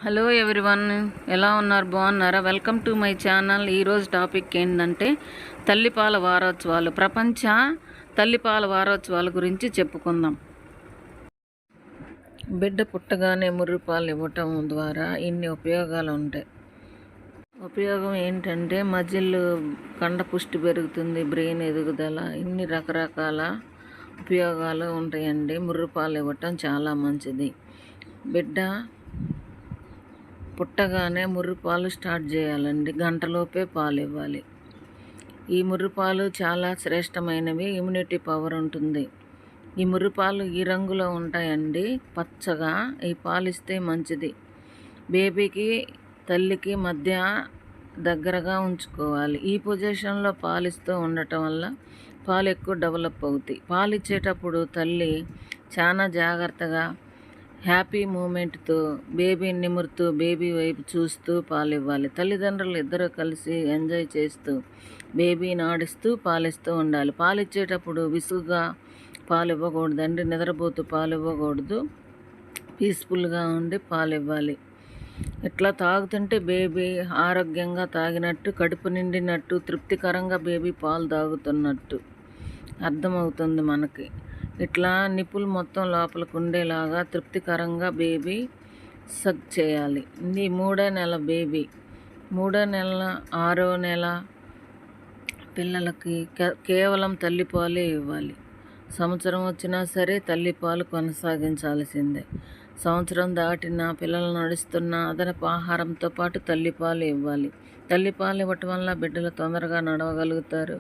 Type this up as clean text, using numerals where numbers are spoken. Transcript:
Hello everyone, ఎలా ఉన్నారు? బాగున్నారా? Welcome to my channel. ఈరోజు టాపిక్ ఏంటంటే తల్లిపాల వారోత్సవాలు, ప్రపంచ తల్లిపాల వారోత్సవాల గురించి చెప్పుకుందాం. బిడ్డ పుట్టగానే ముర్రిపాలు ఇవ్వటం ద్వారా ఇన్ని ఉపయోగాలు ఉంటాయి. ఉపయోగం ఏంటంటే మజిల్ కండ పుష్టి పెరుగుతుంది, బ్రెయిన్ ఎదుగుదల, ఇన్ని రకరకాల ఉపయోగాలు ఉంటాయండి. ముర్రిపాలు ఇవ్వటం చాలా మంచిది. బిడ్డ పుట్టగానే ముర్రిపాలు స్టార్ట్ చేయాలండి. గంటలోపే పాలు ఇవ్వాలి. ఈ ముర్రిపాలు చాలా శ్రేష్టమైనవి, ఇమ్యూనిటీ పవర్ ఉంటుంది. ఈ ముర్రిపాలు ఈ రంగులో ఉంటాయండి, పచ్చగా. ఈ పాలు ఇస్తే మంచిది. బేబీకి తల్లికి మధ్య దగ్గరగా ఉంచుకోవాలి. ఈ పొజిషన్లో పాలిస్తూ ఉండటం వల్ల పాలు ఎక్కువ డెవలప్ అవుతాయి. పాలు ఇచ్చేటప్పుడు తల్లి చాలా జాగ్రత్తగా హ్యాపీ మూమెంట్తో బేబీని నిమురుతూ బేబీ వైపు చూస్తూ పాలు ఇవ్వాలి. తల్లిదండ్రులు ఇద్దరు కలిసి ఎంజాయ్ చేస్తూ బేబీని ఆడిస్తూ పాలిస్తూ ఉండాలి. పాలు ఇచ్చేటప్పుడు విసుగుగా పాలు ఇవ్వకూడదండి, నిద్రపోతూ పాలు ఇవ్వకూడదు. పీస్ఫుల్గా ఉండి పాలు ఇవ్వాలి. ఇట్లా తాగుతుంటే బేబీ ఆరోగ్యంగా తాగినట్టు, కడుపు నిండినట్టు, తృప్తికరంగా బేబీ పాలు తాగుతున్నట్టు అర్థమవుతుంది మనకి. ఇట్లా నిప్పులు మొత్తం లోపలికి ఉండేలాగా తృప్తికరంగా బేబీ సగ్ చేయాలి. ఇది 3వ నెల బేబీ. 3వ నెల 6వ నెల పిల్లలకి కేవలం తల్లిపాలే ఇవ్వాలి. సంవత్సరం వచ్చినా సరే తల్లిపాలు కొనసాగించాల్సిందే. సంవత్సరం దాటిన పిల్లలు నడుస్తున్న అదనపు ఆహారంతో పాటు తల్లిపాలు ఇవ్వాలి. తల్లిపాలు ఇవ్వటం వల్ల బిడ్డలు తొందరగా నడవగలుగుతారు.